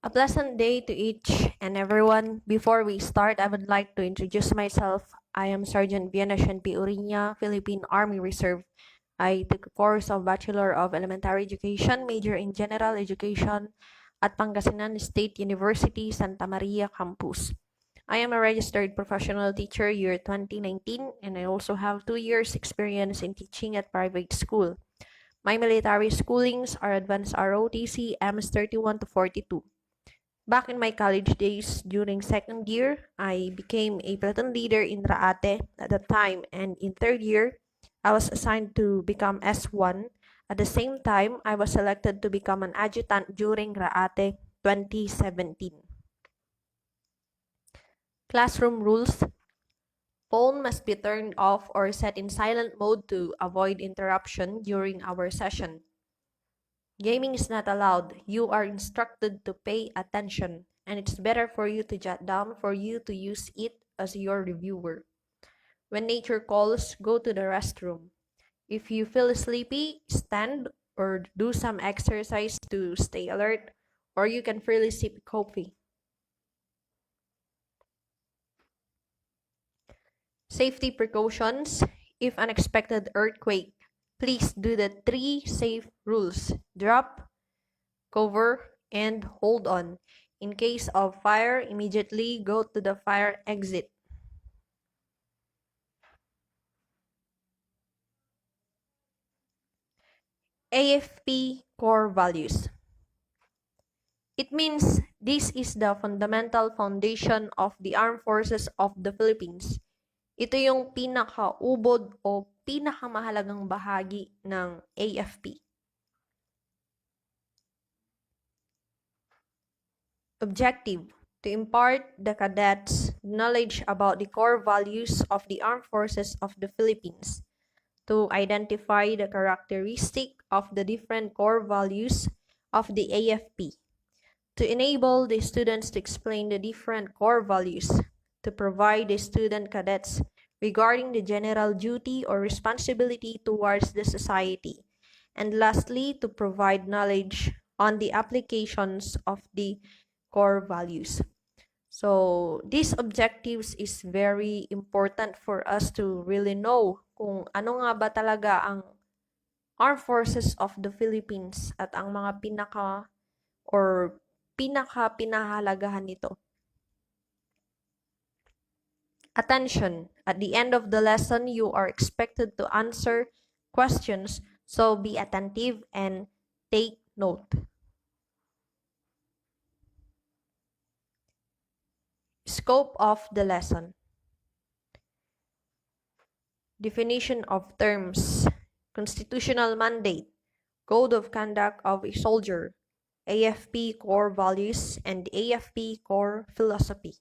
A pleasant day to each and everyone. Before we start, I would like to introduce myself. I am Sergeant Vienna P. Oriña, Philippine Army Reserve. I took a course of Bachelor of Elementary Education, major in General Education at Pangasinan State University, Santa Maria Campus. I am a registered professional teacher year 2019, and I also have 2 years experience in teaching at private school. My military schoolings are Advanced ROTC MS31 to 42. Back in my college days, during second year, I became a platoon leader in Raate at the time, and in third year, I was assigned to become S1. At the same time, I was selected to become an adjutant during Raate 2017. Classroom rules. Phone must be turned off or set in silent mode to avoid interruption during our session. Gaming is not allowed. You are instructed to pay attention, and it's better for you to jot down for you to use it as your reviewer. When nature calls, go to the restroom. If you feel sleepy, stand or do some exercise to stay alert, or you can freely sip coffee. Safety precautions. If unexpected earthquake, please do the 3 safe rules. Drop, cover, and hold on. In case of fire, immediately go to the fire exit. AFP core values. It means this is the fundamental foundation of the Armed Forces of the Philippines. Ito yung pinakaubod o pinakamahalagang bahagi ng AFP. Objective: to impart the cadets knowledge about the core values of the Armed Forces of the Philippines, to identify the characteristic of the different core values of the AFP, to enable the students to explain the different core values, to provide the student cadets regarding the general duty or responsibility towards the society, and lastly, to provide knowledge on the applications of the core values. So, these objectives is very important for us to really know kung ano nga ba talaga ang Armed Forces of the Philippines at ang mga pinakahalagahan nito. Attention! At the end of the lesson, you are expected to answer questions, so be attentive and take note. Scope of the lesson. Definition of terms. Constitutional mandate. Code of conduct of a soldier. AFP core values and AFP core philosophy.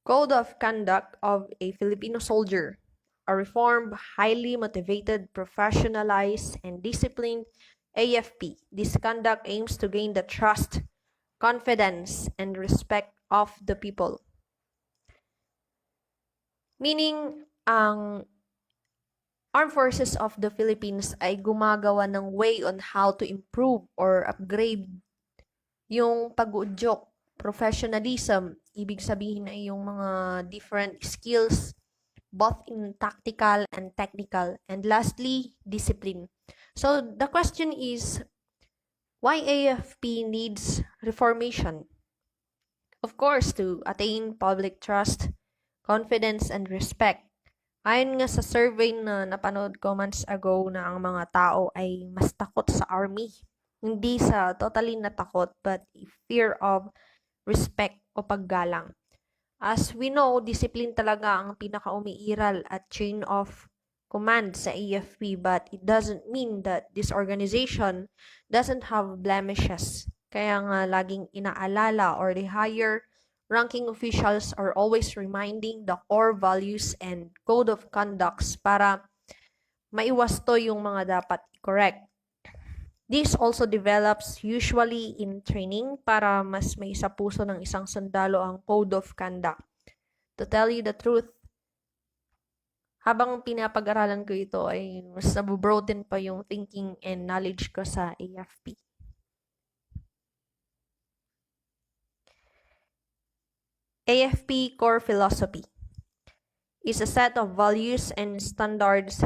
Code of conduct of a Filipino soldier. A reformed, highly motivated, professionalized, and disciplined AFP. This conduct aims to gain the trust, confidence, and respect of the people. Meaning, ang Armed Forces of the Philippines ay gumagawa ng way on how to improve or upgrade yung pag-uudyok, professionalism, ibig sabihin ay yung mga different skills, both in tactical and technical, and lastly, discipline. So, the question is, why AFP needs reformation? Of course, to attain public trust, confidence, and respect. Ayon nga sa survey na napanood ko months ago na ang mga tao ay mas takot sa army. Hindi sa totally natakot, but fear of respect o paggalang. As we know, discipline talaga ang pinaka-umiiral at chain of command sa AFP, but it doesn't mean that this organization doesn't have blemishes. Kaya nga laging inaalala or the higher ranking officials are always reminding the core values and code of conducts para maiwasto yung mga dapat i-correct. This also develops usually in training para mas may sa puso ng isang sundalo ang code of conduct. To tell you the truth, habang pinapag-aralan ko ito ay mas nabubroaden pa yung thinking and knowledge ko sa AFP. AFP core philosophy is a set of values and standards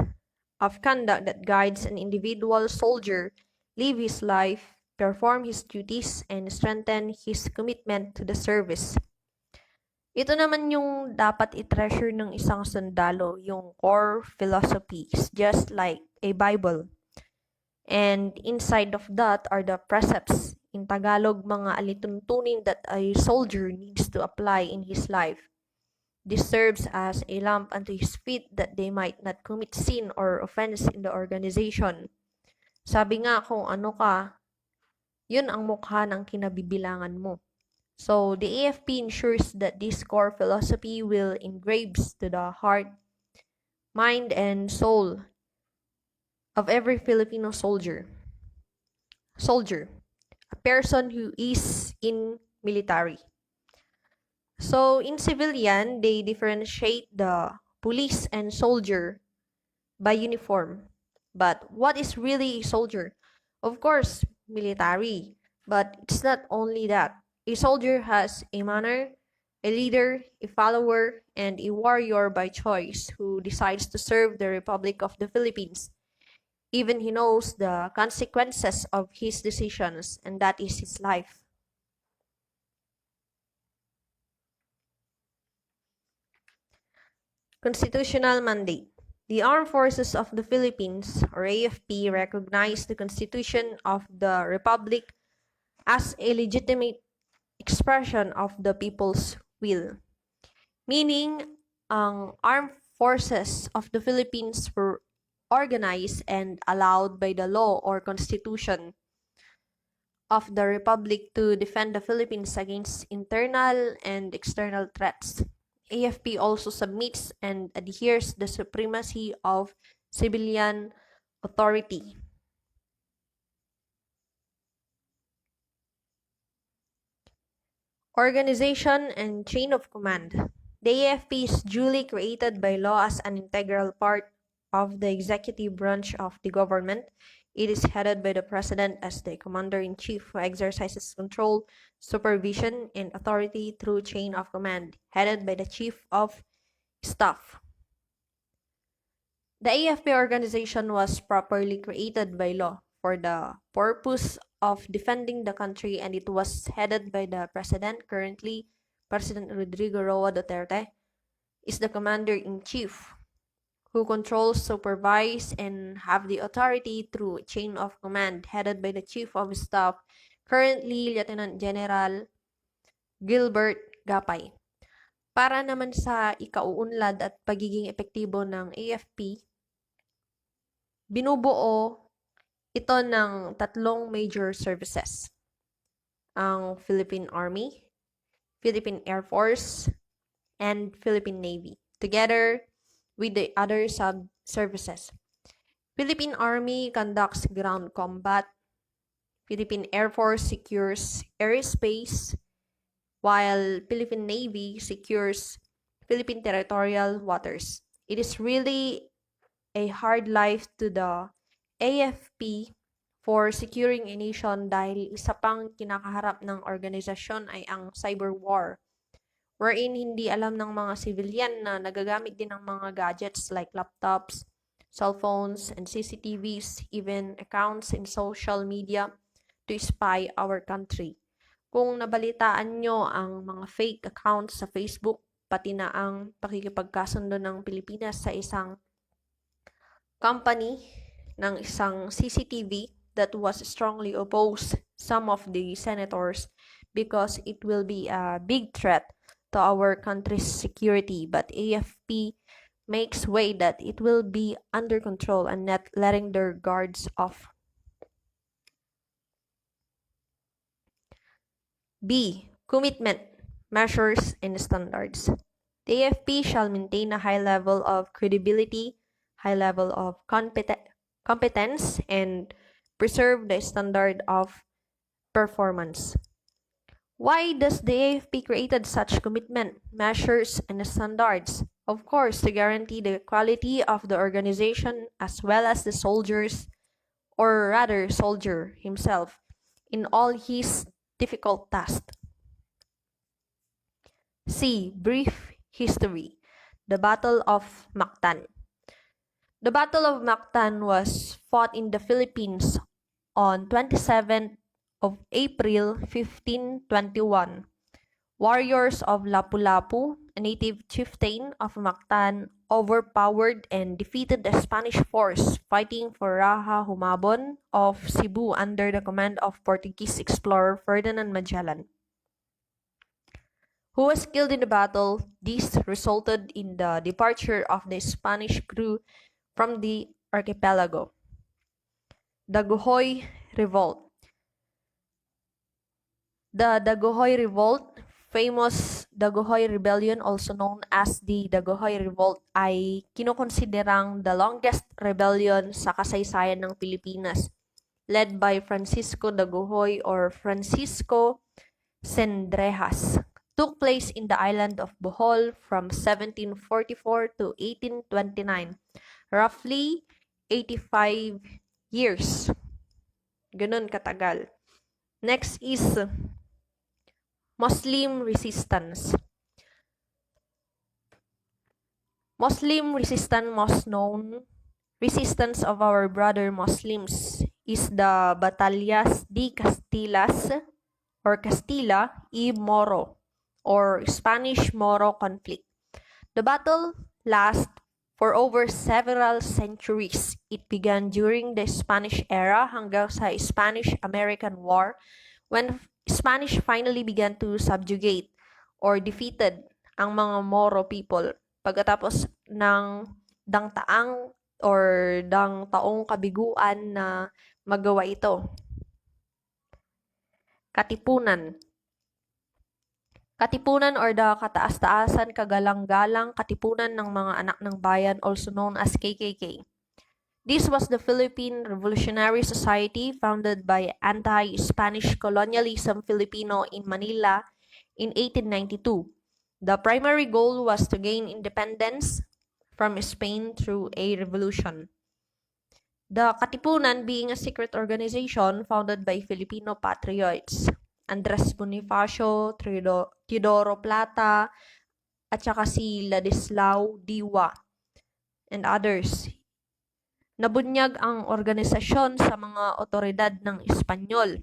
of conduct that guides an individual soldier live his life, perform his duties, and strengthen his commitment to the service. Ito naman yung dapat i-treasure ng isang sundalo, yung core philosophy is just like a Bible. And inside of that are the precepts, in Tagalog, mga alituntunin that a soldier needs to apply in his life. This serves as a lamp unto his feet that they might not commit sin or offense in the organization. Sabi nga, kung ano ka, yun ang mukha ng kinabibilangan mo. So, the AFP ensures that this core philosophy will engraves to the heart, mind, and soul of every Filipino soldier. A person who is in military. So, in civilian, they differentiate the police and soldier by uniform. But what is really a soldier? Of course, military. But it's not only that. A soldier has a manner, a leader, a follower, and a warrior by choice who decides to serve the Republic of the Philippines. Even he knows the consequences of his decisions, and that is his life. Constitutional mandate. The Armed Forces of the Philippines, or AFP, recognize the Constitution of the Republic as a legitimate expression of the people's will. Meaning, ang Armed Forces of the Philippines were organized and allowed by the law or Constitution of the Republic to defend the Philippines against internal and external threats. AFP also submits and adheres the supremacy of civilian authority. Organization and chain of command. The AFP is duly created by law as an integral part of the executive branch of the government. It is headed by the President as the Commander-in-Chief who exercises control, supervision, and authority through chain of command, headed by the Chief of Staff. The AFP organization was properly created by law for the purpose of defending the country, and it was headed by the President. Currently, President Rodrigo Roa Duterte is the Commander-in-Chief who controls, supervise, and have the authority through chain of command headed by the Chief of Staff, currently Lieutenant General Gilbert Gapay. Para naman sa ikauunlad at pagiging epektibo ng AFP, binubuo ito ng tatlong major services. Ang Philippine Army, Philippine Air Force, and Philippine Navy, together with the other sub-services. Philippine Army conducts ground combat. Philippine Air Force secures airspace, while Philippine Navy secures Philippine territorial waters. It is really a hard life to the AFP for securing a nation dahil isa pang kinakaharap ng organisasyon ay ang cyber war, wherein hindi alam ng mga civilian na nagagamit din ng mga gadgets like laptops, cell phones, and CCTVs, even accounts in social media to spy our country. Kung nabalitaan nyo ang mga fake accounts sa Facebook, pati na ang pakikipagkasundo ng Pilipinas sa isang company ng isang CCTV that was strongly opposed some of the senators because it will be a big threat to our country's security, but AFP makes way that it will be under control and not letting their guards off. B. Commitment, measures, and standards. The AFP shall maintain a high level of credibility, high level of competence, and preserve the standard of performance. Why does the AFP created such commitment, measures, and standards? Of course, to guarantee the quality of the organization as well as the soldiers, or rather soldier himself, in all his difficult tasks. C. Brief history. The Battle of Mactan. The Battle of Mactan was fought in the Philippines on 27th of April 1521. Warriors of Lapu-Lapu, a native chieftain of Mactan, overpowered and defeated the Spanish force fighting for Raja Humabon of Cebu under the command of Portuguese explorer Ferdinand Magellan, who was killed in the battle. This resulted in the departure of the Spanish crew from the archipelago. Daguhoy Revolt. The Daguhoy Revolt, famous Daguhoy Rebellion, also known as the Daguhoy Revolt, ay kinukonsiderang the longest rebellion sa kasaysayan ng Pilipinas, led by Francisco Daguhoy or Francisco Sendrejas. Took place in the island of Bohol from 1744 to 1829, roughly 85 years. Ganun katagal. Next is Muslim resistance. Muslim resistance, most known resistance of our brother Muslims, is the Batallas de Castillas or Castilla y Moro or Spanish-Moro conflict. The battle lasted for over several centuries. It began during the Spanish era hanggang sa Spanish-American War, when Spanish finally began to subjugate or defeated ang mga Moro people pagkatapos ng dangtaang or dangtaong kabiguan na magawa ito. Katipunan. Katipunan or the kataas-taasan, kagalang-galang katipunan ng mga anak ng bayan, also known as KKK. This was the Philippine Revolutionary Society founded by anti-Spanish colonialism Filipino in Manila in 1892. The primary goal was to gain independence from Spain through a revolution. The Katipunan being a secret organization founded by Filipino patriots, Andres Bonifacio, Teodoro Plata, at saka si Ladislao Diwa, and others. Nabunyag ang organisasyon sa mga otoridad ng Espanyol.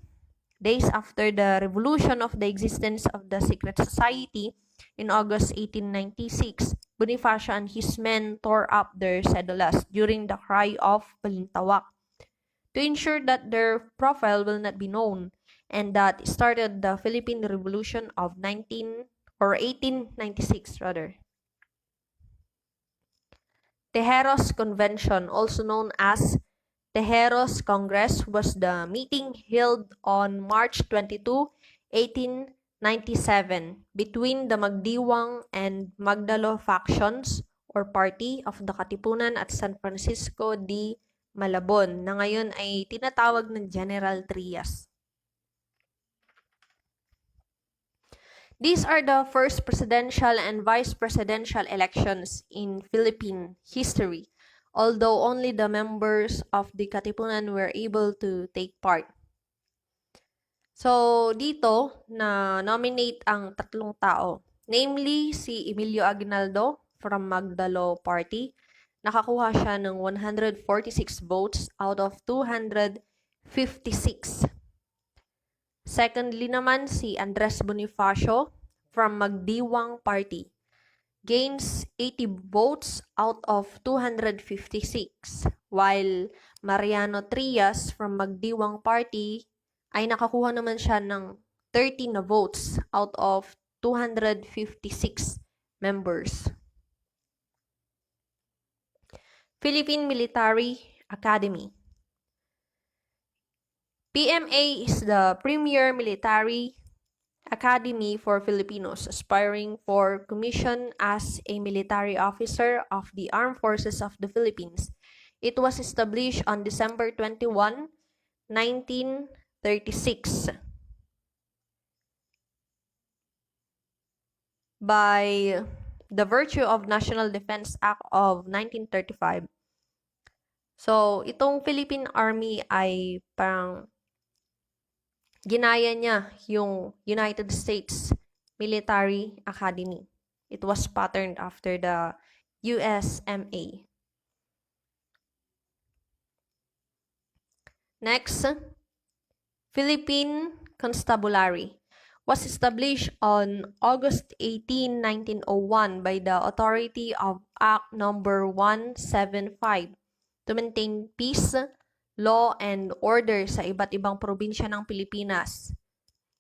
Days after the revolution of the existence of the secret society in August 1896, Bonifacio and his men tore up their cedulas during the cry of Balintawak to ensure that their profile will not be known, and that started the Philippine Revolution of 1896 rather. Tejeros Convention, also known as Tejeros Congress, was the meeting held on March 22, 1897 between the Magdiwang and Magdalo factions or party of the Katipunan at San Francisco de Malabon, na ngayon ay tinatawag ng General Trias. These are the first presidential and vice presidential elections in Philippine history, although only the members of the Katipunan were able to take part. So, dito, na-nominate ang tatlong tao, namely si Emilio Aguinaldo from Magdalo Party. Nakakuha siya ng 146 votes out of 256. Secondly naman, si Andres Bonifacio from Magdiwang Party gains 80 votes out of 256, while Mariano Trias from Magdiwang Party ay nakakuha naman siya ng 30 na votes out of 256 members. Philippine Military Academy. PMA is the premier military academy for Filipinos aspiring for commission as a military officer of the Armed Forces of the Philippines. It was established on December 21, 1936 by the virtue of National Defense Act of 1935. So, itong Philippine Army ay parang ginaya niya yung United States Military Academy. It was patterned after the USMA. Next, Philippine Constabulary was established on August 18, 1901 by the authority of Act Number 175 to maintain peace, law, and order sa iba't ibang probinsya ng Pilipinas.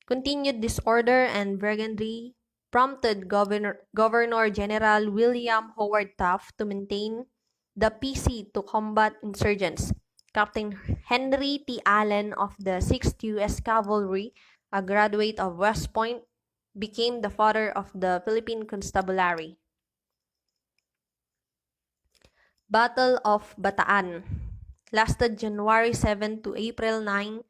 Continued disorder and brigandry prompted Governor General William Howard Taft to maintain the PC to combat insurgents. Captain Henry T. Allen of the 6th U.S. Cavalry, a graduate of West Point, became the father of the Philippine Constabulary. Battle of Bataan lasted January 7 to April 9,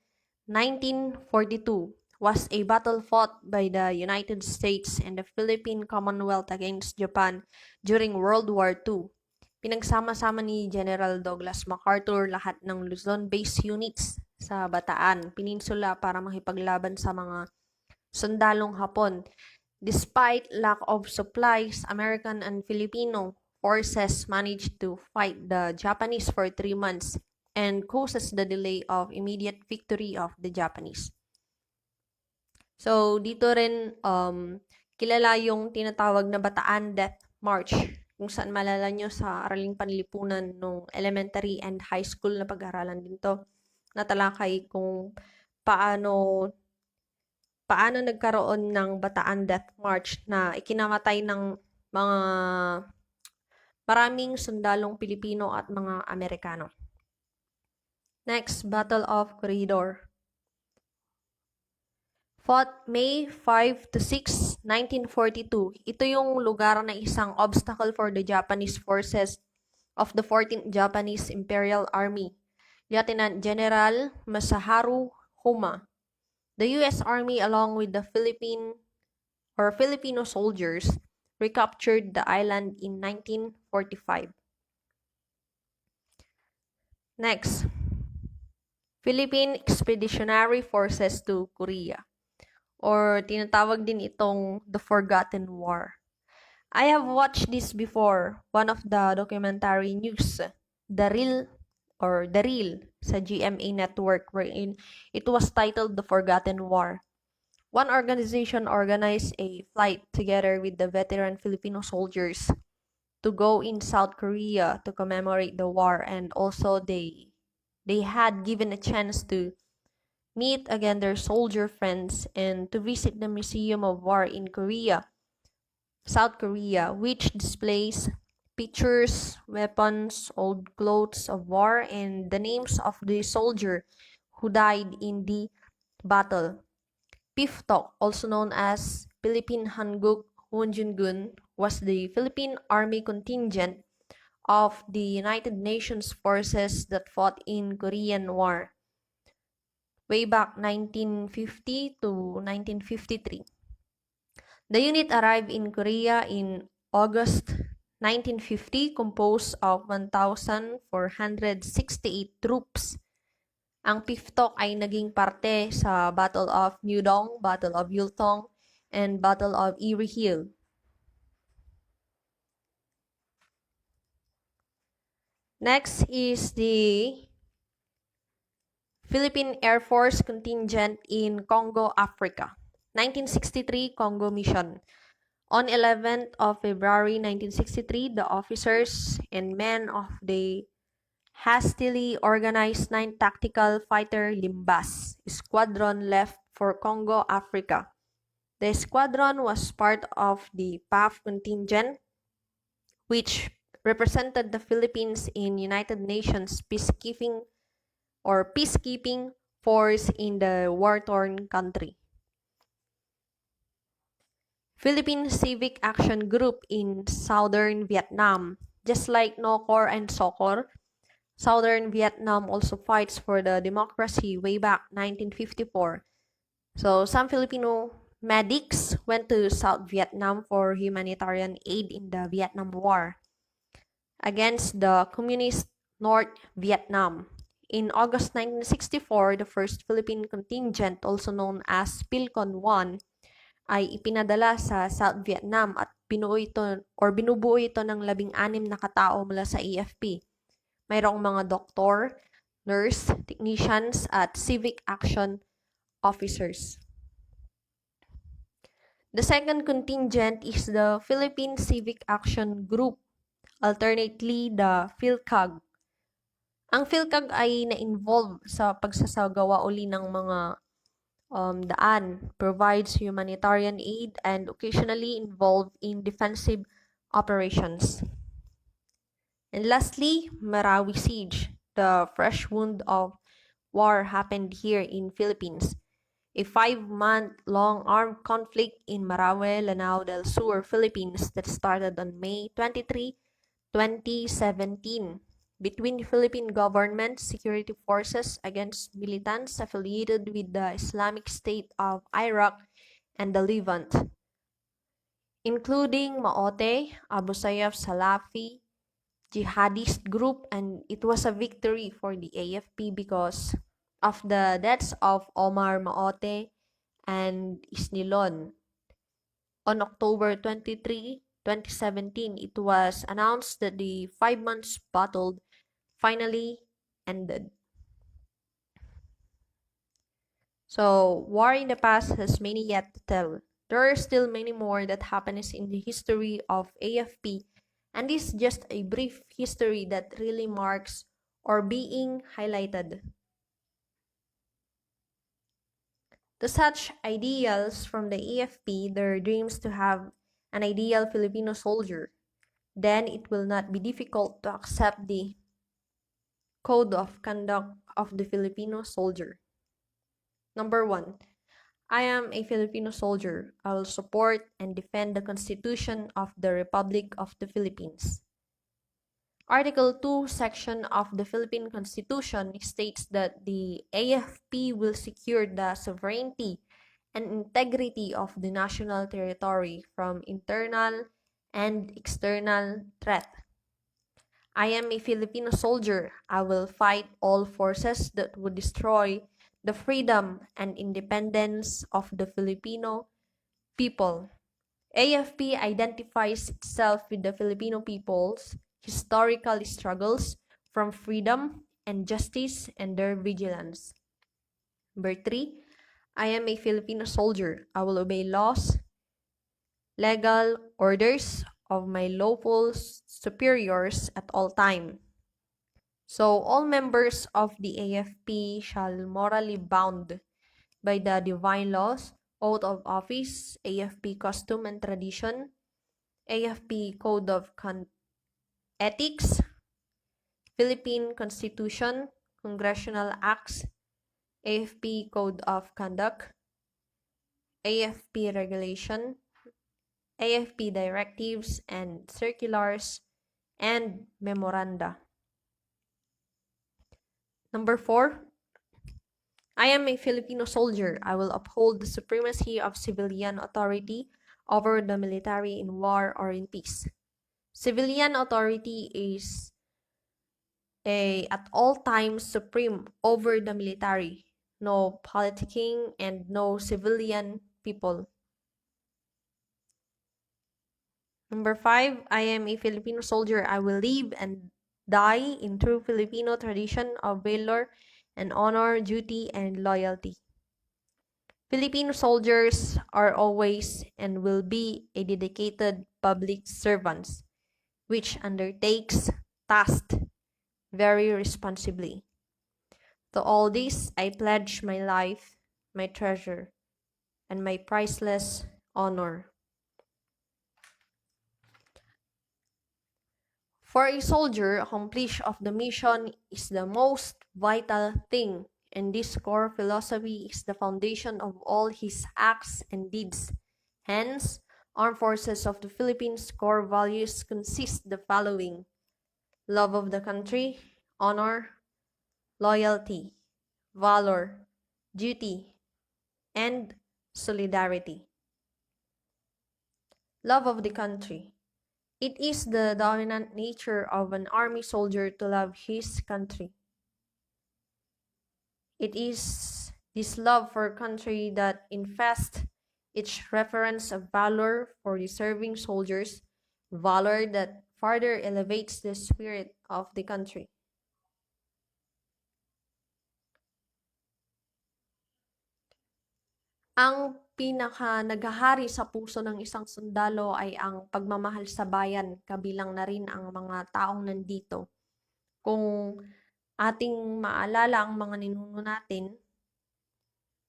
1942. Was a battle fought by the United States and the Philippine Commonwealth against Japan during World War II. Pinagsama-sama ni General Douglas MacArthur lahat ng Luzon-based units sa Bataan Peninsula para makipaglaban sa mga sundalong Hapon. Despite lack of supplies, American and Filipino forces managed to fight the Japanese for 3 months and causes the delay of immediate victory of the Japanese. So, dito rin kilala yung tinatawag na Bataan Death March, kung saan malala nyo sa Araling Panlipunan nung elementary and high school na pag-aralan dito. Natalakay kung paano nagkaroon ng Bataan Death March na ikinamatay ng mga maraming sundalong Pilipino at mga Amerikano. Next, Battle of Corridor. Fought May 5 to 6, 1942. Ito yung lugar na isang obstacle for the Japanese forces of the 14th Japanese Imperial Army. Lieutenant General Masaharu Homa. The U.S. Army along with the Filipino soldiers recaptured the island in 1945. Next, Philippine Expeditionary Forces to Korea, or tinatawag din itong The Forgotten War. I have watched this before, one of the documentary news, The Real sa GMA network, wherein it was titled The Forgotten War. One organization organized a flight together with the veteran Filipino soldiers to go in South Korea to commemorate the war, and also they had given a chance to meet again their soldier friends and to visit the Museum of War in Korea, South Korea, which displays pictures, weapons, old clothes of war, and the names of the soldier who died in the battle. Piftok, also known as Philippine Hanguk Wonjungun, was the Philippine Army contingent of the United Nations forces that fought in Korean War way back 1950 to 1953. The unit arrived in Korea in August 1950, composed of 1,468 troops. Ang Piftok ay naging parte sa Battle of Myeodong, Battle of Yultong, and Battle of Erie Hill. Next is the Philippine Air Force Contingent in Congo, Africa. 1963 Congo Mission. On 11th of February 1963, the officers and men of the hastily organized 9th Tactical Fighter Limbas Squadron left for Congo, Africa. The squadron was part of the PAF contingent, which represented the Philippines in United Nations peacekeeping force in the war-torn country. Philippine Civic Action Group in Southern Vietnam. Just like NOCOR and SOCOR, Southern Vietnam also fights for the democracy way back 1954. So some Filipino medics went to South Vietnam for humanitarian aid in the Vietnam War against the communist North Vietnam. In August 1964, the 1st Philippine Contingent, also known as PhilCon 1, ay ipinadala sa South Vietnam at binubuo ito ng 16 na katao mula sa AFP. Mayroong mga doktor, nurse, technicians, at civic action officers. The second contingent is the Philippine Civic Action Group, alternately the PhilCAG. Ang PhilCAG ay na-involve sa pagsasagawa uli ng mga daan, provides humanitarian aid, and occasionally involved in defensive operations. And lastly, Marawi Siege. The fresh wound of war happened here in Philippines. A 5-month-long armed conflict in Marawi, Lanao del Sur, Philippines that started on May 23, 2017 between Philippine government security forces against militants affiliated with the Islamic State of Iraq and the Levant, including Maote, Abu Sayyaf Salafi, jihadist group, and it was a victory for the AFP because of the deaths of Omar Maote and Isnilon. On October 23, 2017, it was announced that the 5 months battle finally ended. So, war in the past has many yet to tell. There are still many more that happens in the history of AFP, and this is just a brief history that really marks or being highlighted. To such ideals from the AFP, their dreams to have an ideal Filipino soldier, then it will not be difficult to accept the code of conduct of the Filipino soldier. Number 1, I am a Filipino soldier. I will support and defend the Constitution of the Republic of the Philippines. Article 2, section of the Philippine Constitution states that the AFP will secure the sovereignty and integrity of the national territory from internal and external threat. I am a Filipino soldier. I will fight all forces that would destroy the freedom and independence of the Filipino people. AFP identifies itself with the Filipino people's historical struggles from freedom and justice and their vigilance. Number 3, I am a Filipino soldier. I will obey laws, legal orders of my lawful superiors at all time. So all members of the AFP shall morally bound by the divine laws, oath of office, AFP custom and tradition, AFP code of ethics, Philippine Constitution, congressional acts, AFP code of conduct, AFP regulation, AFP directives and circulars, and memoranda. Number 4, I am a Filipino soldier. I will uphold the supremacy of civilian authority over the military in war or in peace. Civilian authority is at all times supreme over the military. No politicking and no civilian people. Number 5, I am a Filipino soldier. I will live and die in true Filipino tradition of valor and honor, duty, and loyalty. Filipino soldiers are always and will be a dedicated public servants, which undertakes tasks very responsibly. To all this, I pledge my life, my treasure, and my priceless honor. For a soldier, accomplishment of the mission is the most vital thing, and this core philosophy is the foundation of all his acts and deeds. Hence, Armed Forces of the Philippines core values consist the following: love of the country, honor, loyalty, valor, duty, and solidarity. Love of the country. It is the dominant nature of an army soldier to love his country. It is this love for country that invests Each reference of valor for deserving soldiers, valor that further elevates the spirit of the country. Ang pinaka naghahari sa puso ng isang sundalo ay ang pagmamahal sa bayan, kabilang na rin ang mga taong nandito. Kung ating maalala ang mga ninuno natin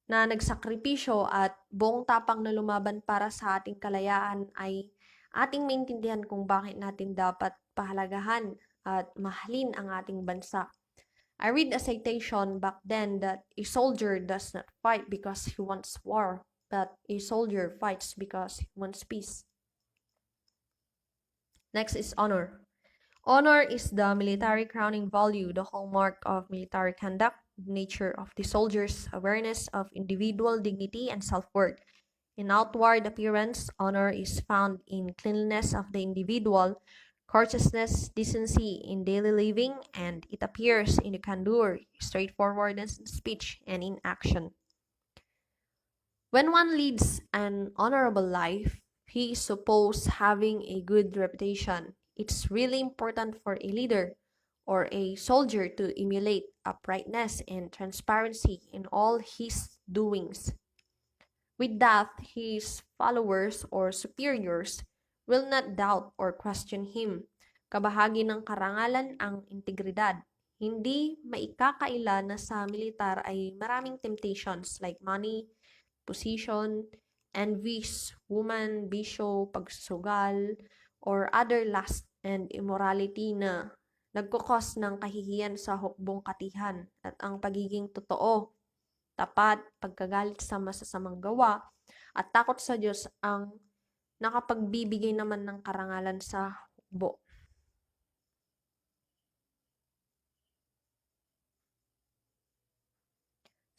na nagsakripisyo at buong tapang na lumaban para sa ating kalayaan, ay ating maintindihan kung bakit natin dapat pahalagahan at mahalin ang ating bansa. I read a citation back then that a soldier does not fight because he wants war, but a soldier fights because he wants peace. Next is honor. Honor is the military crowning value, the hallmark of military conduct, the nature of the soldier's awareness of individual dignity and self-worth. In outward appearance, honor is found in cleanliness of the individual, courteousness, decency in daily living, and it appears in the candor, straightforwardness in speech and in action. When one leads an honorable life, he is supposed having a good reputation. It's really important for a leader or a soldier to emulate uprightness and transparency in all his doings. With that, his followers or superiors will not doubt or question him. Kabahagi ng karangalan ang integridad. Hindi maikakaila na sa militar ay maraming temptations like money, position, envies, woman, bisyo, pagsusugal, or other lust and immorality na nagkukos ng kahihiyan sa hukbong katihan at ang pagiging totoo, tapat, pagkagalit sa masasamang gawa, at takot sa Diyos ang nakapagbibigay naman ng karangalan sa hukbo.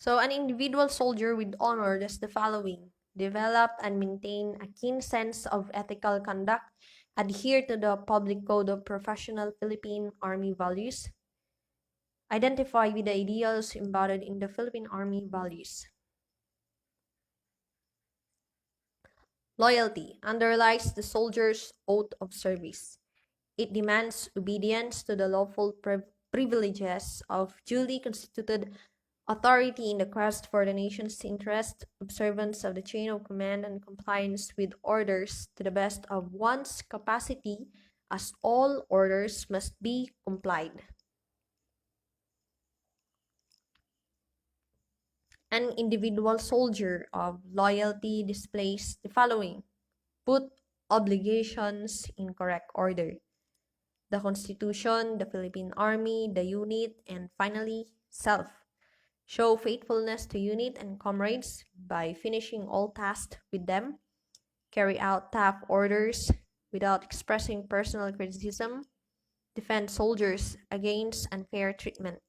So, an individual soldier with honor does the following: develop and maintain a keen sense of ethical conduct, adhere to the public code of professional Philippine Army values, identify with the ideals embodied in the Philippine Army values. Loyalty underlies the soldier's oath of service. It demands obedience to the lawful privileges of duly constituted authority in the quest for the nation's interest, observance of the chain of command, and compliance with orders to the best of one's capacity, as all orders must be complied. An individual soldier of loyalty displays the following: put obligations in correct order. The Constitution, the Philippine Army, the unit, and finally, self. Show faithfulness to unit and comrades by finishing all tasks with them. Carry out tough orders without expressing personal criticism. Defend soldiers against unfair treatment.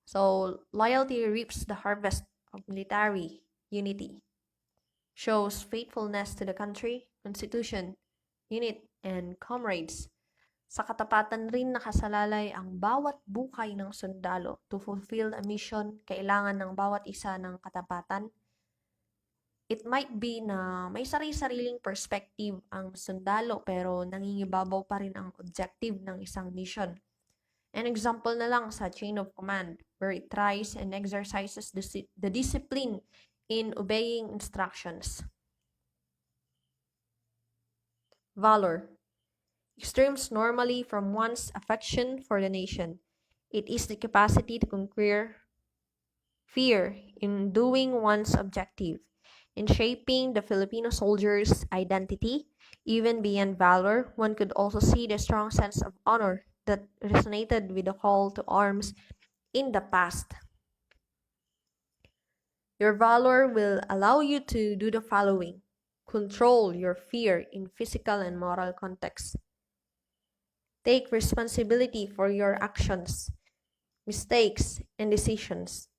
So, loyalty reaps the harvest of military unity. Shows faithfulness to the country, constitution, unit, and comrades. Sa katapatan rin nakasalalay ang bawat buhay ng sundalo. To fulfill a mission, kailangan ng bawat isa ng katapatan. It might be na may sari-sariling perspective ang sundalo pero nangingibabaw pa rin ang objective ng isang mission. An example na lang sa chain of command, where it tries and exercises the discipline in obeying instructions. Valor extremes normally from one's affection for the nation. It is the capacity to conquer fear in doing one's objective. In shaping the Filipino soldier's identity, even beyond valor, one could also see the strong sense of honor that resonated with the call to arms in the past. Your valor will allow you to do the following: control your fear in physical and moral contexts. Take responsibility for your actions, mistakes, and decisions.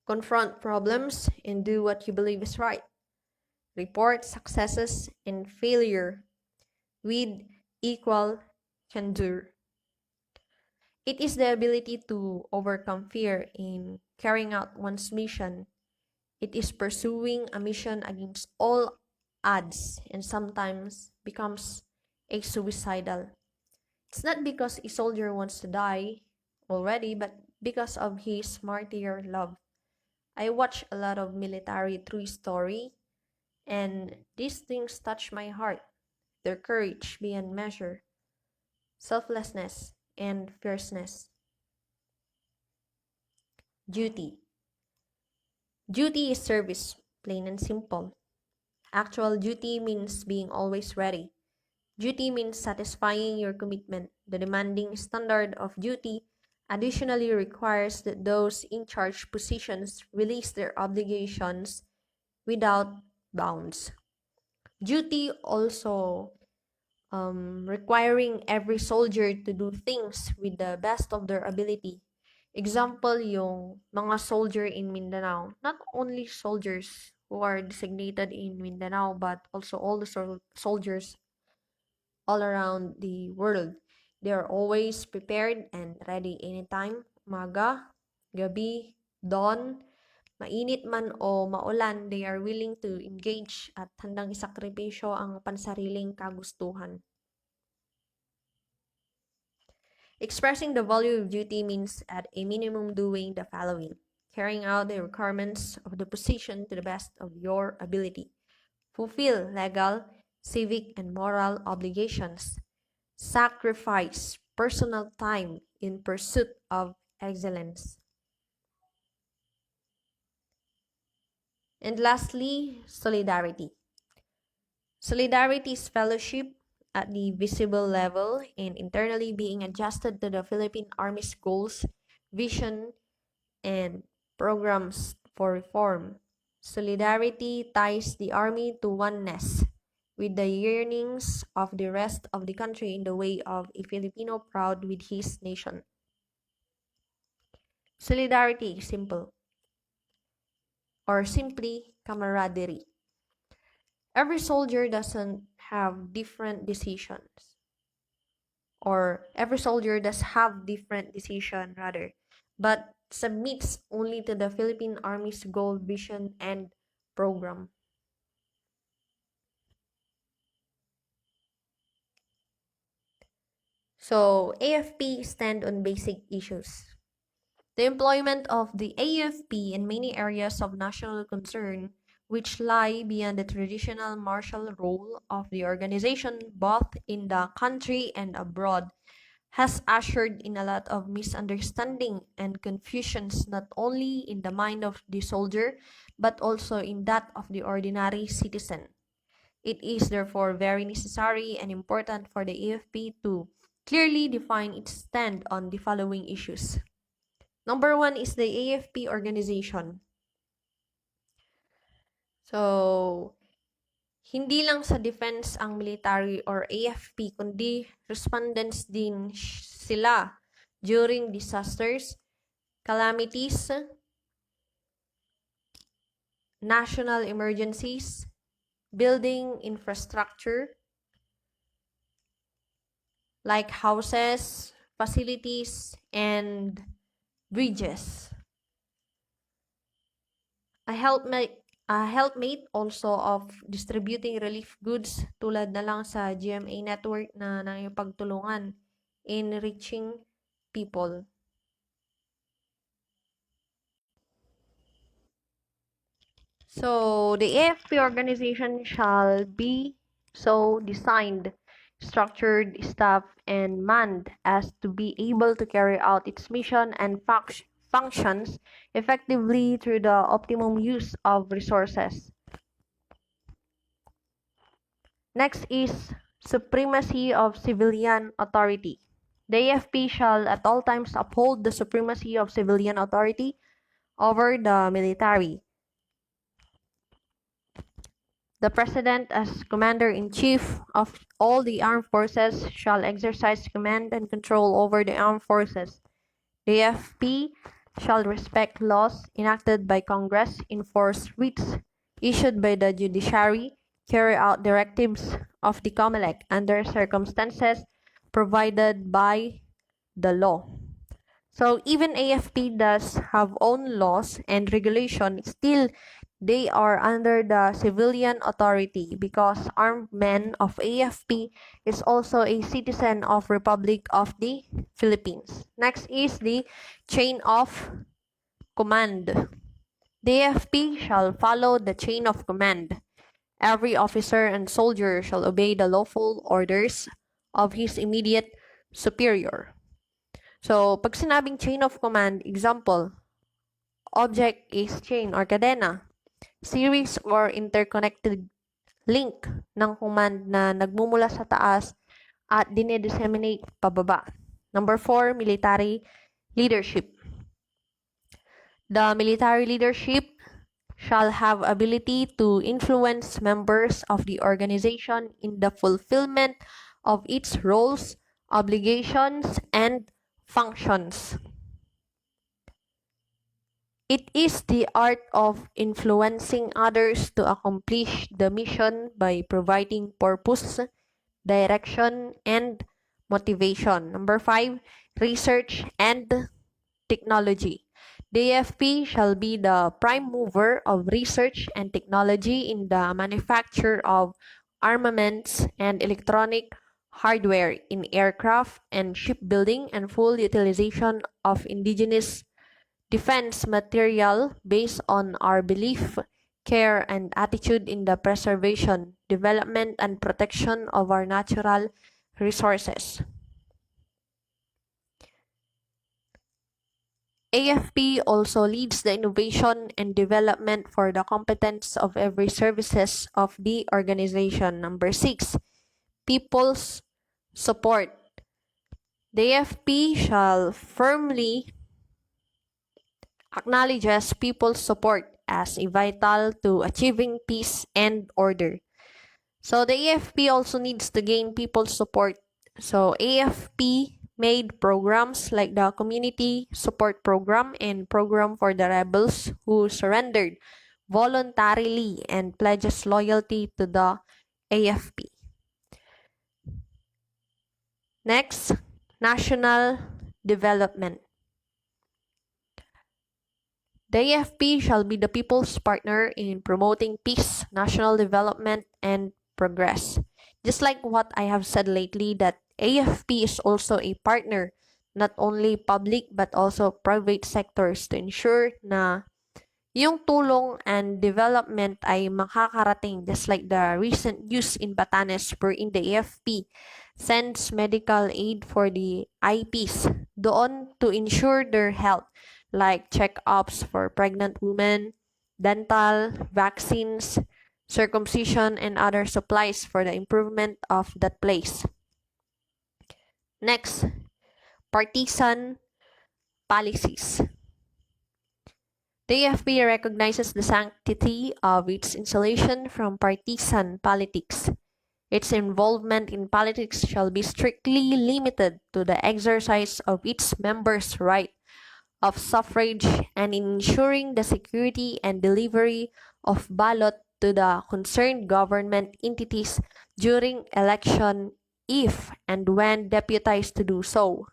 Confront problems and do what you believe is right. Report successes and failure with equal candor. It is the ability to overcome fear in carrying out one's mission It is pursuing a mission against all odds and sometimes becomes a suicidal. It's not because a soldier wants to die already, but because of his martyr love. I watch a lot of military true story, and these things touch my heart. Their courage beyond measure, selflessness, and fierceness. Duty. Duty is service, plain and simple. Actual duty means being always ready. Duty means satisfying your commitment. The demanding standard of duty additionally requires that those in charge positions release their obligations without bounds. Duty also requiring every soldier to do things with the best of their ability. Example, yung mga soldier in Mindanao. Not only soldiers who are designated in Mindanao, but also all the soldiers all around the world. They are always prepared and ready anytime. Umaga, gabi, dawn, mainit man o maulan, they are willing to engage at handang isakripisyo ang pansariling kagustuhan. Expressing the value of duty means at a minimum doing the following: carrying out the requirements of the position to the best of your ability. Fulfill legal, civic, and moral obligations. Sacrifice personal time in pursuit of excellence. And lastly, solidarity. Solidarity is fellowship at the visible level and internally being adjusted to the Philippine Army's goals, vision, and programs for reform. Solidarity ties the Army to oneness with the yearnings of the rest of the country in the way of a Filipino proud with his nation. Solidarity is simple, or simply camaraderie. Every soldier doesn't have different decisions, or every soldier does have different decision rather, but submits only to the Philippine Army's goal, vision, and program. So, AFP stand on basic issues. The employment of the AFP in many areas of national concern, which lie beyond the traditional martial role of the organization both in the country and abroad, has ushered in a lot of misunderstanding and confusions not only in the mind of the soldier but also in that of the ordinary citizen. It is therefore very necessary and important for the AFP to clearly define its stand on the following issues. Number one is the AFP organization. So, hindi lang sa defense ang military or AFP, kundi respondents din sila during disasters, calamities, national emergencies, building infrastructure like houses, facilities, and bridges. A helpmate also of distributing relief goods tulad na lang sa GMA network na nakipagtulungan in reaching people. So, the AFP organization shall be so designed, structured, staffed, and manned as to be able to carry out its mission and functions effectively through the optimum use of resources. Next is supremacy of civilian authority. The AFP shall at all times uphold the supremacy of civilian authority over the military. The President, as Commander-in-Chief of all the armed forces, shall exercise command and control over the armed forces. The AFP shall respect laws enacted by Congress, enforce writs issued by the judiciary, carry out directives of the COMELEC under circumstances provided by the law. So even AFP does have own laws and regulation, still they are under the civilian authority because armed men of AFP is also a citizen of Republic of the Philippines. Next is the chain of command. The AFP shall follow the chain of command. Every officer and soldier shall obey the lawful orders of his immediate superior. So, pag sinabing chain of command, example, object is chain or cadena, series or interconnected link ng command na nagmumula sa taas at dinedisseminate pababa. Number 4, military leadership. The military leadership shall have ability to influence members of the organization in the fulfillment of its roles, obligations, and functions. It is the art of influencing others to accomplish the mission by providing purpose, direction, and motivation. Number 5, research and technology. The AFP shall be the prime mover of research and technology in the manufacture of armaments and electronic hardware in aircraft and shipbuilding and full utilization of indigenous defense material based on our belief, care, and attitude in the preservation, development, and protection of our natural resources. AFP also leads the innovation and development for the competence of every services of the organization. Number 6, people's support. The AFP shall firmly acknowledges people's support as a vital to achieving peace and order. So the AFP also needs to gain people's support. So AFP made programs like the Community Support Program and Program for the Rebels who surrendered voluntarily and pledges loyalty to the AFP. Next, national development. The AFP shall be the people's partner in promoting peace, national development, and progress. Just like what I have said lately, that AFP is also a partner, not only public but also private sectors to ensure na yung tulong and development ay makakarating, just like the recent news in Batanes wherein the AFP sends medical aid for the IPs doon to ensure their health, like check-ups for pregnant women, dental, vaccines, circumcision, and other supplies for the improvement of that place. Next, partisan policies. The AFP recognizes the sanctity of its insulation from partisan politics. Its involvement in politics shall be strictly limited to the exercise of its members' right of suffrage and in ensuring the security and delivery of ballot to the concerned government entities during election if and when deputized to do so.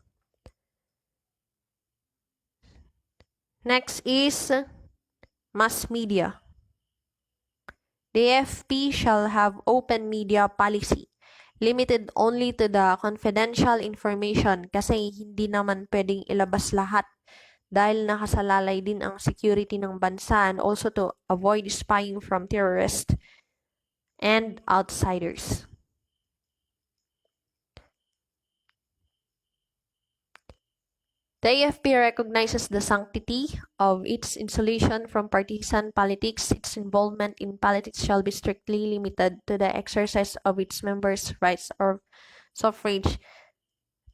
Next is mass media. The AFP shall have open media policy, limited only to the confidential information kasi hindi naman pwedeng ilabas lahat dahil nakasalalay din ang security ng bansa and also to avoid spying from terrorists and outsiders. The AFP recognizes the sanctity of its insulation from partisan politics. Its involvement in politics shall be strictly limited to the exercise of its members' rights of suffrage.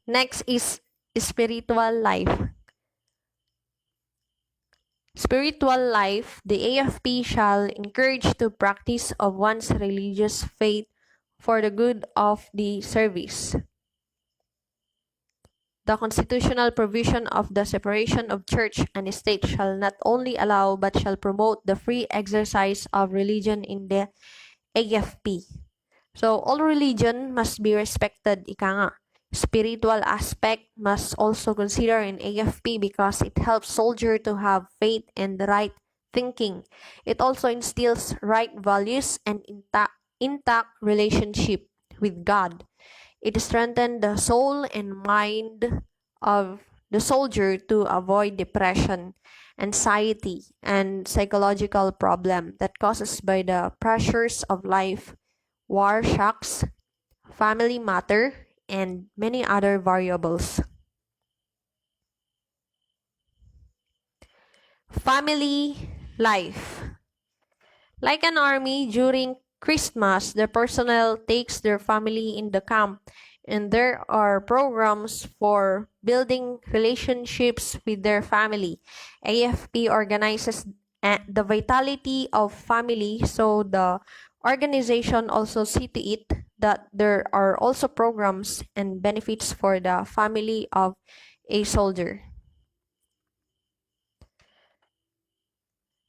Next is spiritual life. Spiritual life, the AFP shall encourage the practice of one's religious faith for the good of the service. The constitutional provision of the separation of church and state shall not only allow but shall promote the free exercise of religion in the AFP. So, all religion must be respected, ika nga. Spiritual aspect must also consider in AFP because it helps soldier to have faith and the right thinking. It also instills right values and intact relationship with God. It strengthens the soul and mind of the soldier to avoid depression, anxiety, and psychological problem that causes by the pressures of life, war shocks, family matter, and many other variables. Family life. Like an army, during Christmas, the personnel takes their family in the camp, and there are programs for building relationships with their family. AFP organizes the vitality of family, so the organization also see to it that there are also programs and benefits for the family of a soldier.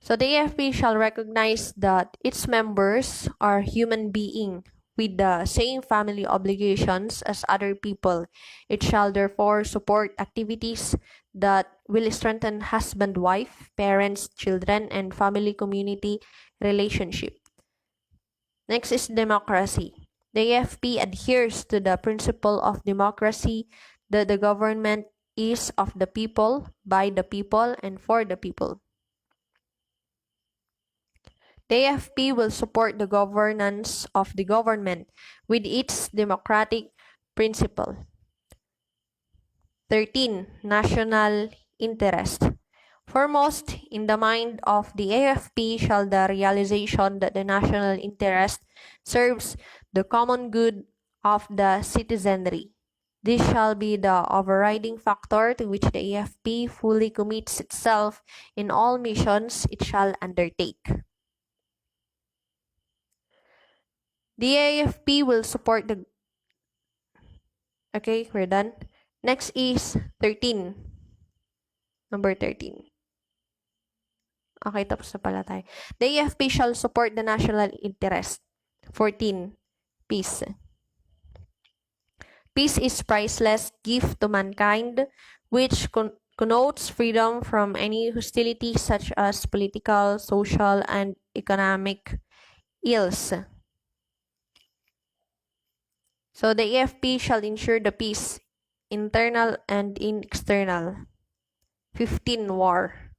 So the AFP shall recognize that its members are human beings with the same family obligations as other people. It shall therefore support activities that will strengthen husband-wife, parents, children, and family community relationship. Next is democracy. The AFP adheres to the principle of democracy that the government is of the people, by the people, and for the people. The AFP will support the governance of the government with its democratic principle. 13. National interest. Foremost in the mind of the AFP shall the realization that the national interest serves the common good of the citizenry. This shall be the overriding factor to which the AFP fully commits itself in all missions it shall undertake. The AFP will support the... Okay, we're done. Next is 13. Number 13. Okay, tapos na pala tayo. The AFP shall support the national interest. 14. Peace. Peace is priceless gift to mankind, which connotes freedom from any hostility such as political, social, and economic ills. So the AFP shall ensure the peace, internal and external. 15. War.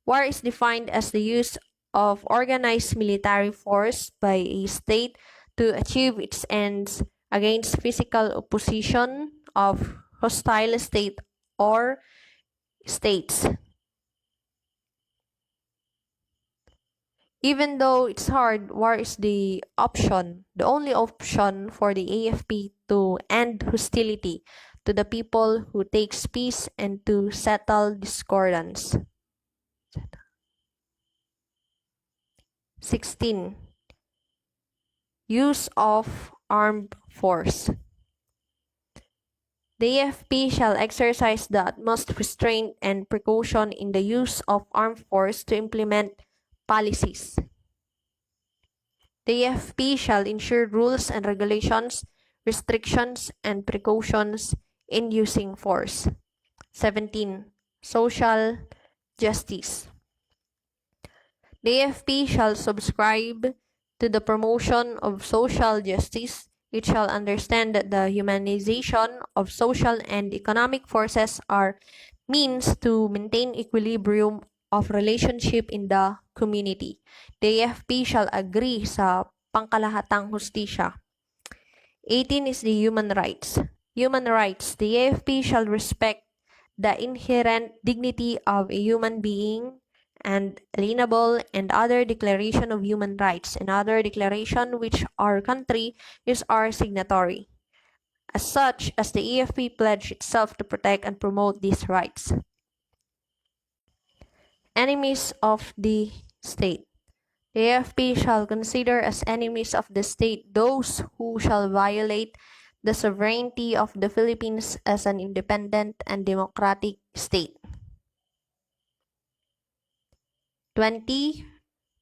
War is defined as the use of organized military force by a state to achieve its ends against physical opposition of hostile state or states. Even though it's hard, war is the only option for the AFP to end hostility to the people who takes peace and to settle discordance. 16. Use of armed force. The AFP shall exercise the utmost restraint and precaution in the use of armed force to implement policies. The AFP shall ensure rules and regulations, restrictions, and precautions in using force. 17. Social justice. The AFP shall subscribe to the promotion of social justice. It shall understand that the humanization of social and economic forces are means to maintain equilibrium of relationship in the community. The AFP shall agree sa pangkalahatang hustisya. 18 is the human rights. Human rights. The AFP shall respect the inherent dignity of a human being and alienable and other declaration of human rights and other declaration which our country is our signatory. As such, as the AFP pledged itself to protect and promote these rights. Enemies of the state. The AFP shall consider as enemies of the state those who shall violate the sovereignty of the Philippines as an independent and democratic state. 20.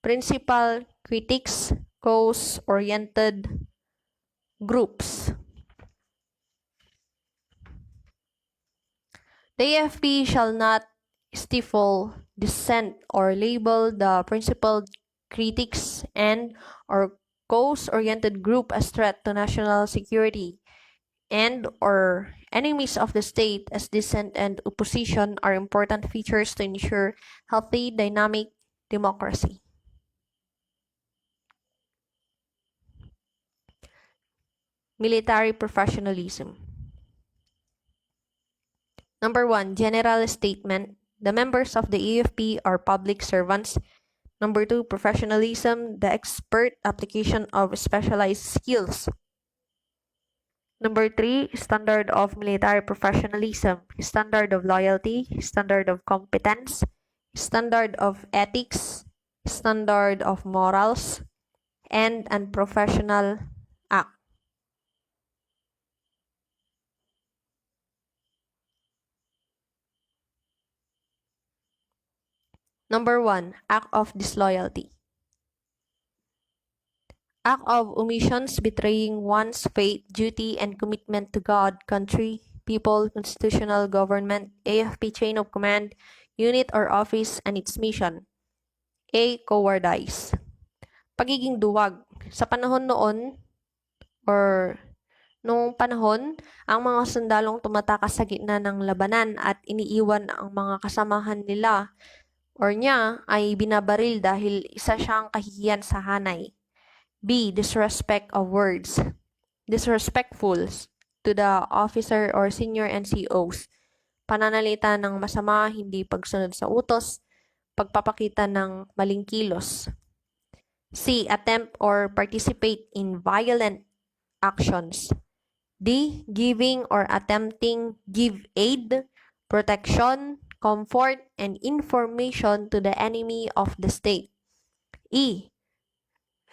Principal critics, cause-oriented groups. The AFP shall not stifle dissent or label the principal critics and or cause-oriented group as threat to national security and or enemies of the state as dissent and opposition are important features to ensure healthy, dynamic democracy. Military professionalism. Number 1, general statement. The members of the AFP are public servants. Number 2, professionalism, the expert application of specialized skills. Number 3, standard of military professionalism, standard of loyalty, standard of competence, standard of ethics, standard of morals, and unprofessional act. Number 1, act of disloyalty. Act of omissions betraying one's faith, duty, and commitment to God, country, people, constitutional government, AFP chain of command, unit or office, and its mission. A. Cowardice. Pagiging duwag. Sa panahon noon, or noong panahon, ang mga sundalong tumatakas sa gitna ng labanan at iniiwan ang mga kasamahan nila or niya ay binabaril dahil isa siyang kahihiyan sa hanay. B. Disrespect of words. Disrespectful to the officer or senior NCOs. Pananalita ng masama, hindi pagsunod sa utos, pagpapakita ng maling kilos. C. Attempt or participate in violent actions. D. Giving or attempting give aid, protection, comfort, and information to the enemy of the state. E.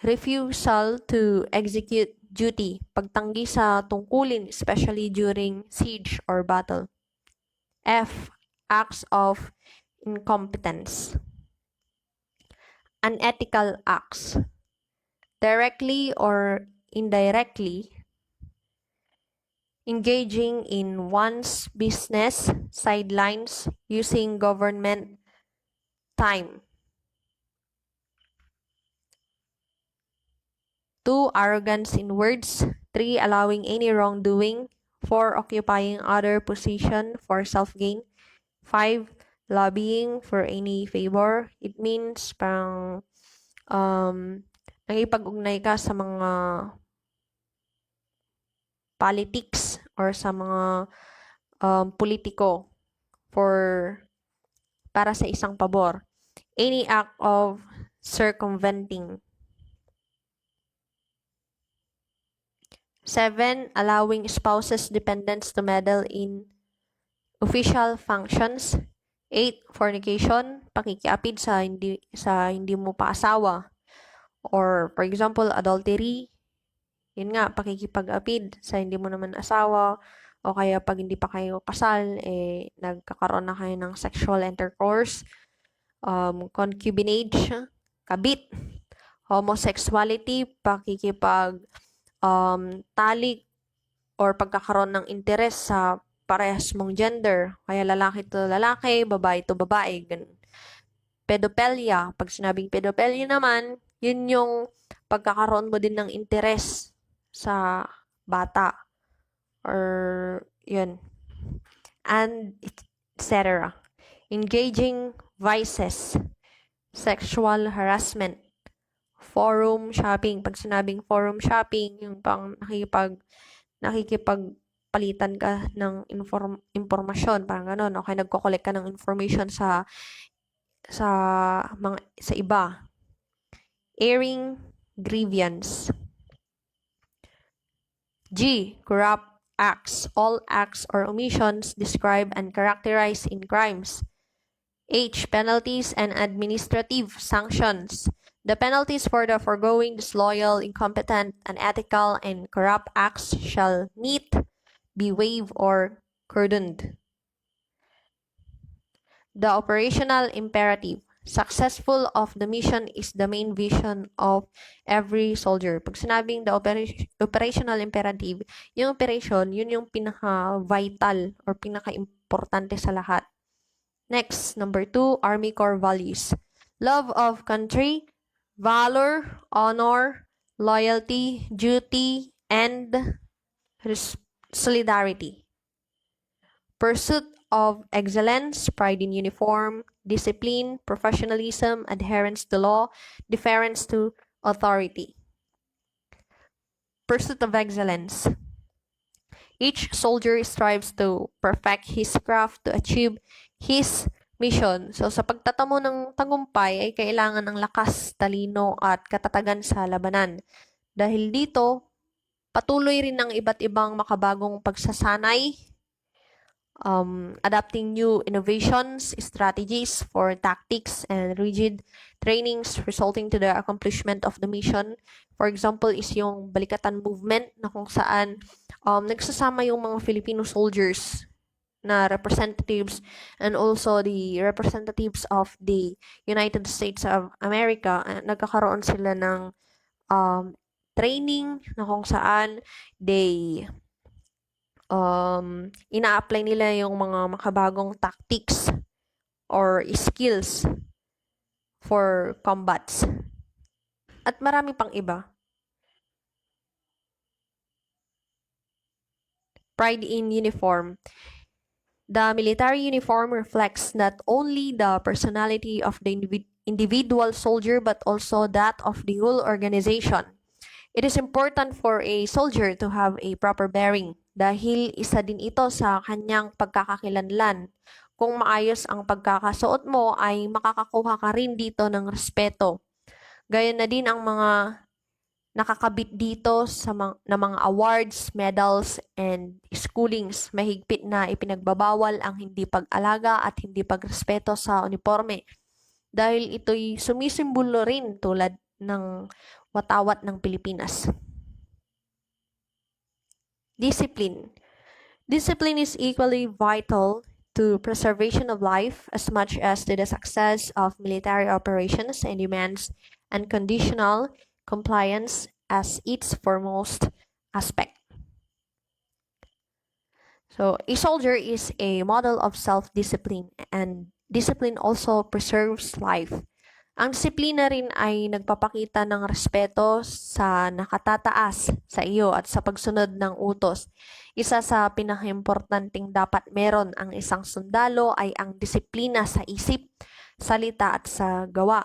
Refusal to execute duty, pagtanggi sa tungkulin, especially during siege or battle. F. Acts of incompetence. Unethical acts. Directly or indirectly engaging in one's business, sidelines, using government time. 2. Arrogance in words. 3. Allowing any wrongdoing. 4. Occupying other position for self-gain. 5. Lobbying for any favor. It means parang nakipag-ugnay ka sa mga politics or sa mga politiko para sa isang pabor. Any act of circumventing. 7. Allowing spouses dependents to meddle in official functions. 8. Fornication, pakikiapid sa hindi mo pa asawa. Or for example, adultery, yun nga, pakikipag-apid sa hindi mo naman asawa, o kaya pag hindi pa kayo kasal, nagkakaroon na kayo ng sexual intercourse. Concubinage, kabit. Homosexuality, pakikipag talik or pagkakaroon ng interes sa parehas mong gender, kaya lalaki to lalaki, babae to babae, ganun. Pedophilia, pag sinabing pedophilia naman, yun yung pagkakaroon mo din ng interes sa bata or yun, and etc. Engaging vices, sexual harassment, forum shopping. Pag sinabing forum shopping, yung pang nakikipagpalitan ka ng impormasyon, parang gano'n, okay, nagko-collect ka ng information sa iba. Airing grievance. G. Corrupt acts. All acts or omissions described and characterized in crimes. H. Penalties and administrative sanctions. The penalties for the foregoing disloyal, incompetent, unethical, and corrupt acts shall not be waived or cordoned. The operational imperative. Successful of the mission is the main vision of every soldier. Pag sinabing the operational imperative, yung operation, yun yung pinaka-vital or pinaka-importante sa lahat Next, number 2, Army core values. Love of country, valor, honor, loyalty, duty, and solidarity. Pursuit of excellence, pride in uniform, discipline, professionalism, adherence to law, deference to authority. Pursuit of excellence. Each soldier strives to perfect his craft to achieve his mission. So, sa pagtatamo ng tagumpay ay kailangan ng lakas, talino, at katatagan sa labanan. Dahil dito, patuloy rin ng iba't ibang makabagong pagsasanay, adapting new innovations, strategies for tactics, and rigid trainings resulting to the accomplishment of the mission. For example, is yung balikatan movement na kung saan nagsasama yung mga Filipino soldiers na representatives and also the representatives of the United States of America. Nagkakaroon sila ng training na kung saan they ina-apply nila yung mga makabagong tactics or skills for combats. At marami pang iba. Pride in uniform. The military uniform reflects not only the personality of the individual soldier but also that of the whole organization. It is important for a soldier to have a proper bearing dahil isa din ito sa kanyang pagkakakilanlan. Kung maayos ang pagkakasuot mo ay makakakuha ka rin dito ng respeto. Gayon na din ang mga nakakabit dito sa mga awards, medals, and schoolings. Mahigpit na ipinagbabawal ang hindi pag-alaga at hindi pagrespeto sa uniforme. Dahil ito'y sumisimbolo rin tulad ng watawat ng Pilipinas. Discipline. Discipline is equally vital to preservation of life as much as to the success of military operations and demands unconditional compliance as its foremost aspect. So, a soldier is a model of self-discipline and discipline also preserves life. Ang disiplina rin ay nagpapakita ng respeto sa nakatataas sa iyo at sa pagsunod ng utos. Isa sa pinakaimportanteng dapat meron ang isang sundalo ay ang disiplina sa isip, salita at sa gawa.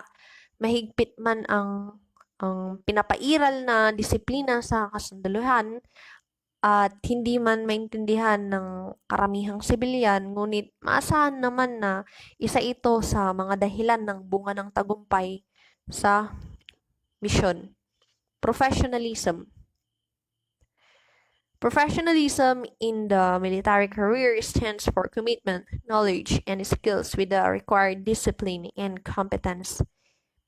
Mahigpit man ang pinapairal na disiplina sa kasundaluhan at hindi man maintindihan ng karamihang sibilyan, ngunit maasahan naman na isa ito sa mga dahilan ng bunga ng tagumpay sa misyon. Professionalism. Professionalism in the military career stands for commitment, knowledge, and skills with the required discipline and competence.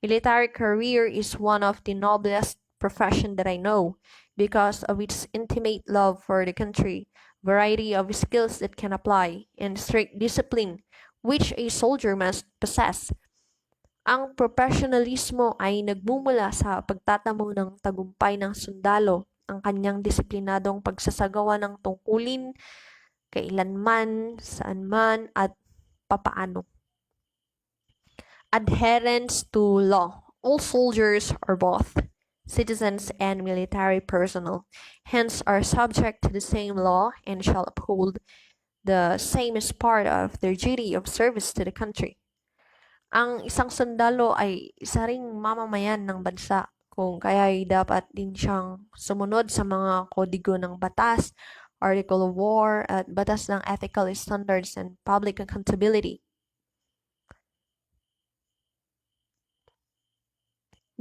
Military career is one of the noblest profession that I know because of its intimate love for the country, variety of skills that can apply, and strict discipline which a soldier must possess. Ang professionalismo ay nagmumula sa pagtatamo ng tagumpay ng sundalo, ang kanyang disiplinadong pagsasagawa ng tungkulin, kailanman, saan man, at papaano. Adherence to law. All soldiers are both citizens and military personnel, hence are subject to the same law and shall uphold the same as part of their duty of service to the country. Ang isang sundalo ay isa ring mamamayan ng bansa, kung kaya ay dapat din siyang sumunod sa mga kodigo ng batas, article of war, at batas ng ethical standards and public accountability.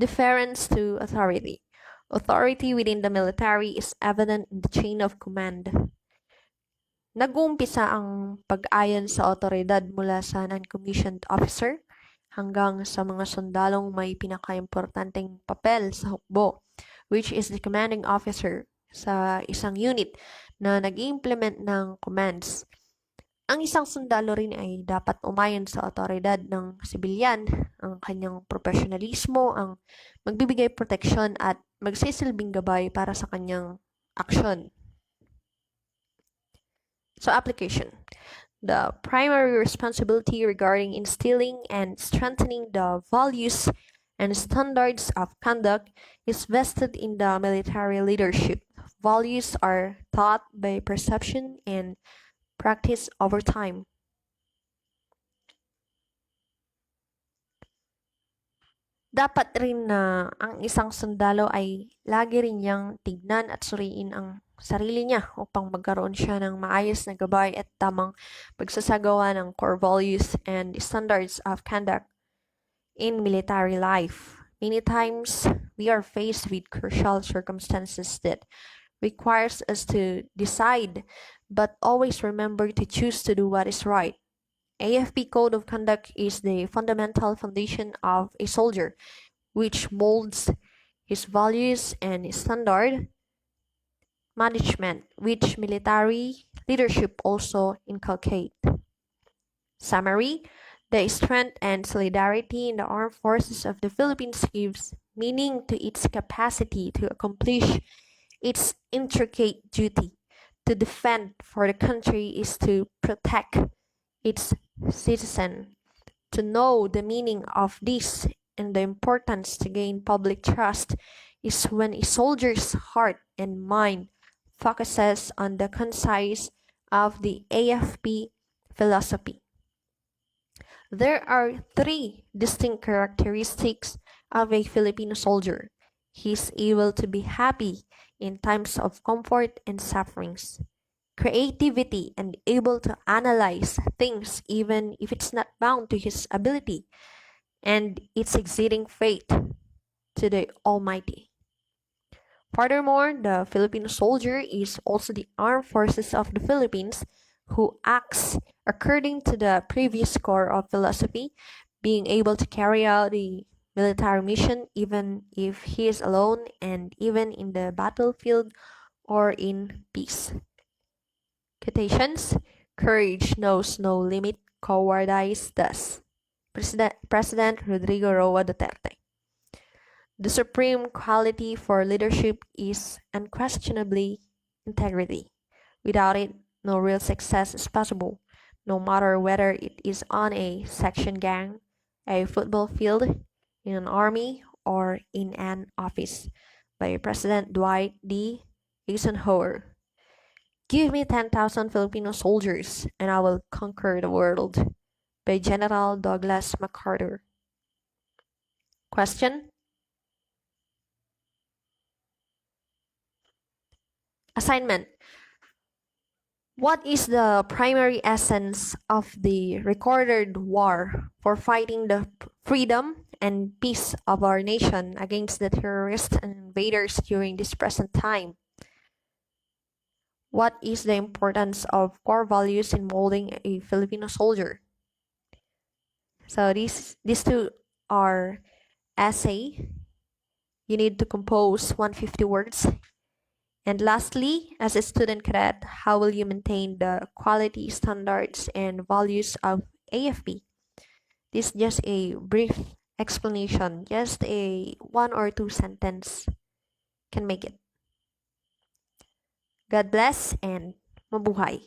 Deference to authority. Authority within the military is evident in the chain of command. Nag-uumpisa ang pag-ayon sa otoridad mula sa non-commissioned officer hanggang sa mga sundalong may pinaka-importanteng papel sa hukbo, which is the commanding officer sa isang unit na nag-implement ng commands. Ang isang sundalo rin ay dapat umayon sa otoridad ng sibilyan. Ang kanyang professionalismo ang magbibigay proteksyon at magsisilbing gabay para sa kanyang aksyon. So, application. The primary responsibility regarding instilling and strengthening the values and standards of conduct is vested in the military leadership. Values are taught by perception and practice over time. Dapat rin na ang isang sundalo ay lagi rin niyang tignan at suriin ang sarili niya upang magkaroon siya ng maayos na gabay at tamang pagsasagawa ng core values and standards of conduct in military life. Many times, we are faced with crucial circumstances that requires us to decide, but always remember to choose to do what is right. AFP Code of Conduct is the fundamental foundation of a soldier, which molds his values and standard management, which military leadership also inculcate. Summary: the strength and solidarity in the armed forces of the Philippines gives meaning to its capacity to accomplish its intricate duty. To defend for the country is to protect its citizen. To know the meaning of this and the importance to gain public trust is when a soldier's heart and mind focuses on the concise of the AFP philosophy. There are three distinct characteristics of a Filipino soldier. He is able to be happy in times of comfort and sufferings. Creativity and able to analyze things even if it's not bound to his ability. And its exceeding faith to the Almighty. Furthermore, the Filipino soldier is also the armed forces of the Philippines who acts according to the previous core of philosophy, being able to carry out the military mission even if he is alone and even in the battlefield or in peace. Quotations: courage knows no limit, cowardice does. President Rodrigo Roa Duterte. The supreme quality for leadership is unquestionably integrity. Without it, no real success is possible, no matter whether it is on a section gang, a football field, in an army, or in an office. By President Dwight D. Eisenhower. Give me 10,000 Filipino soldiers, and I will conquer the world. By General Douglas MacArthur. Question? Assignment. What is the primary essence of the recorded war for fighting the freedom and peace of our nation against the terrorists and invaders during this present time? What is the importance of core values in molding a Filipino soldier? So these two are essay. You need to compose 150 words. And lastly, as a student cadet, how will you maintain the quality standards and values of AFP? This is just a brief explanation, just a 1 or 2 sentence can make it. God bless and mabuhay.